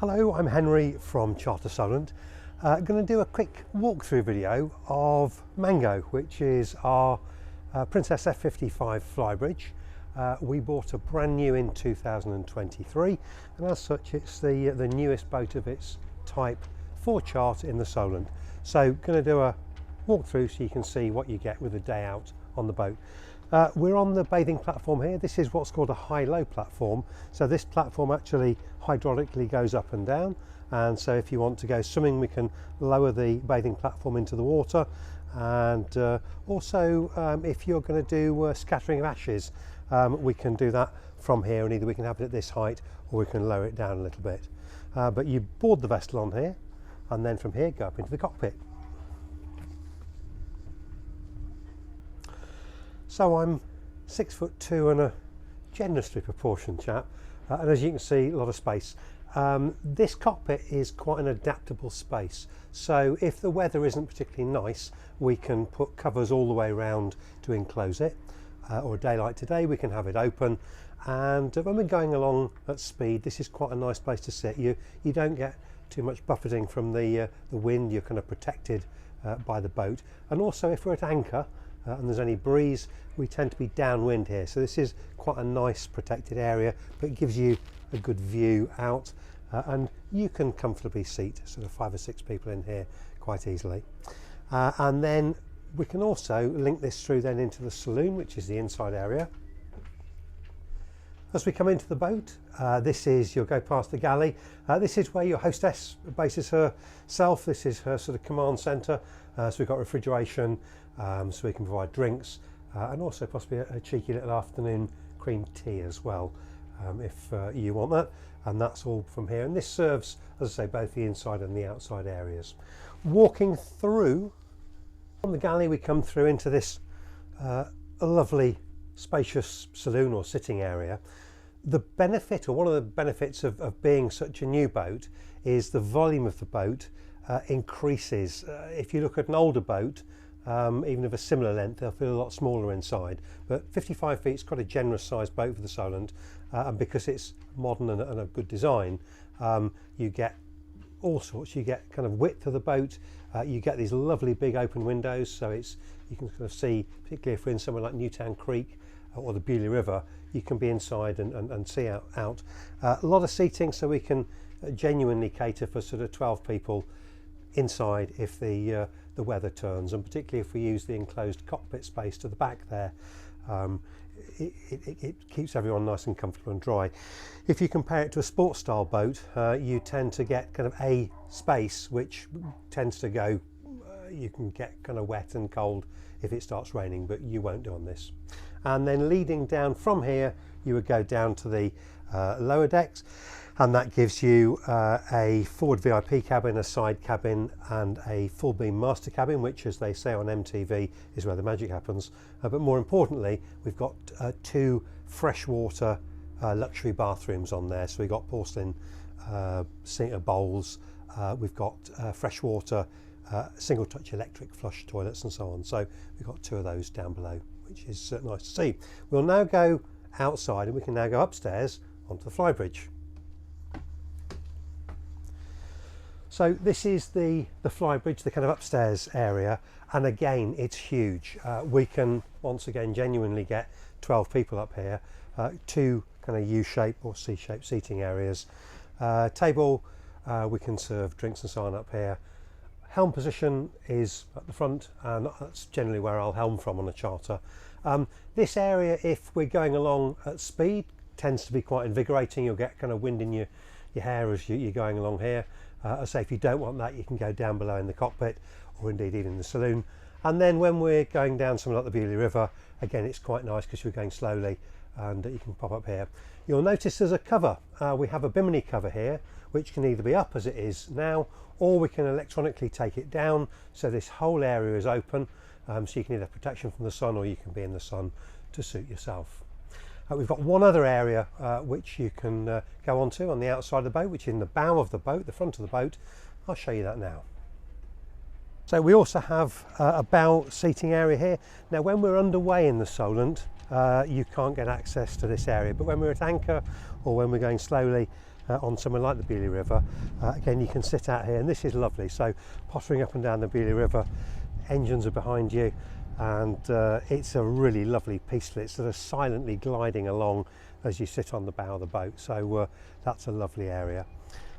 Hello, I'm Henry from Charter Solent. Going to do a quick walkthrough video of Mango, which is our Princess F55 flybridge. We bought a brand new in 2023, and as such it's the newest boat of its type for Charter in the Solent. So going to do a walkthrough so you can see what you get with a day out on the boat. We're on the bathing platform here. This is what's called a high-low platform. So this platform actually hydraulically goes up and down, and so if you want to go swimming we can lower the bathing platform into the water, and also if you're going to do scattering of ashes, we can do that from here, and either we can have it at this height or we can lower it down a little bit. But you board the vessel on here, and then from here go up into the cockpit. So I'm 6'2" and a generously proportioned chap, and as you can see, a lot of space. This cockpit is quite an adaptable space, so if the weather isn't particularly nice we can put covers all the way around to enclose it, or a day like today we can have it open, and when we're going along at speed this is quite a nice place to sit. You don't get too much buffeting from the wind. You're kind of protected by the boat, and also if we're at anchor and there's any breeze, we tend to be downwind here, so this is quite a nice protected area, but it gives you a good view out, and you can comfortably seat sort of 5 or 6 people in here quite easily. And then we can also link this through then into the saloon, which is the inside area. As we come into the boat, you'll go past the galley. This is where your hostess bases herself. This is her sort of command centre. So we've got refrigeration, so we can provide drinks, and also possibly a cheeky little afternoon cream tea as well, if you want that. And that's all from here. And this serves, as I say, both the inside and the outside areas. Walking through from the galley, we come through into this lovely spacious saloon or sitting area. The benefit, or one of the benefits of being such a new boat, is the volume of the boat increases. If you look at an older boat, even of a similar length, they'll feel a lot smaller inside, but 55 feet is quite a generous sized boat for the Solent, and because it's modern and a good design, you get all sorts. You get kind of width of the boat, you get these lovely big open windows, so you can kind of see, particularly if we're in somewhere like Newtown Creek or the Beaulieu River, you can be inside and see out. A lot of seating, so we can genuinely cater for sort of 12 people inside if the weather turns, and particularly if we use the enclosed cockpit space to the back there, it keeps everyone nice and comfortable and dry. If you compare it to a sports style boat, you tend to get kind of a space which tends to go, you can get kind of wet and cold if it starts raining, but you won't do on this. And then leading down from here you would go down to the lower decks, and that gives you a forward VIP cabin, a side cabin, and a full beam master cabin, which, as they say on MTV, is where the magic happens. But more importantly, we've got 2 freshwater luxury bathrooms on there. So we've got porcelain bowls, we've got freshwater single touch electric flush toilets and so on. So we've got 2 of those down below, which is nice to see. We'll now go outside, and we can now go upstairs onto the flybridge. So this is the flybridge, the kind of upstairs area, and again it's huge. We can once again genuinely get 12 people up here, 2 kind of U-shape or C-shape seating areas, table, we can serve drinks and so on up here. Helm position is at the front, and that's generally where I'll helm from on a charter. This area, if we're going along at speed, tends to be quite invigorating. You'll get kind of wind in your hair as you're going along here. I say if you don't want that, you can go down below in the cockpit, or indeed even in the saloon. And then when we're going down somewhere like the Beaulieu River, again it's quite nice because we're going slowly, and you can pop up here. You'll notice there's a cover. We have a bimini cover here, which can either be up as it is now, or we can electronically take it down, so this whole area is open, so you can either protection from the sun, or you can be in the sun to suit yourself. We've got one other area which you can go onto on the outside of the boat, which is in the bow of the boat, the front of the boat. I'll show you that now. So we also have a bow seating area here. Now when we're underway in the Solent, you can't get access to this area, but when we're at anchor or when we're going slowly, on somewhere like the Beaulieu River, again you can sit out here, and this is lovely. So pottering up and down the Beaulieu River, engines are behind you, and it's a really lovely peaceful, it's sort of silently gliding along as you sit on the bow of the boat. So that's a lovely area.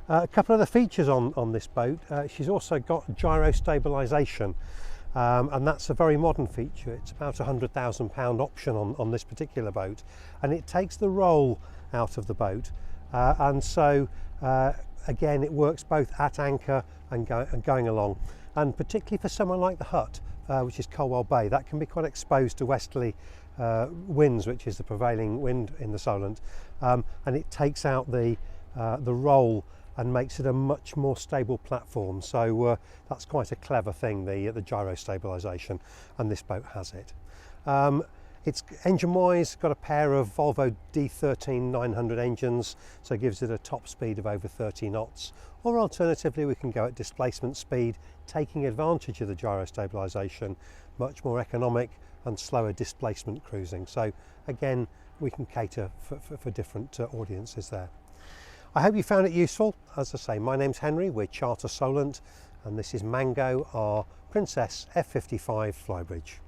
A couple of the features on this boat, she's also got gyro stabilisation, and that's a very modern feature. It's about £100,000 option on this particular boat, and it takes the roll out of the boat, and so again it works both at anchor and going along, and particularly for somewhere like the Hut, which is Colwell Bay, that can be quite exposed to westerly winds, which is the prevailing wind in the Solent, and it takes out the roll and makes it a much more stable platform. So that's quite a clever thing, the gyro stabilisation, and this boat has it. It's engine-wise got a pair of Volvo D13 900 engines, so it gives it a top speed of over 30 knots. Or alternatively, we can go at displacement speed, taking advantage of the gyro stabilisation, much more economic and slower displacement cruising. So again, we can cater for different audiences there. I hope you found it useful. As I say, my name's Henry, we're Charter Solent, and this is Mango, our Princess F55 flybridge.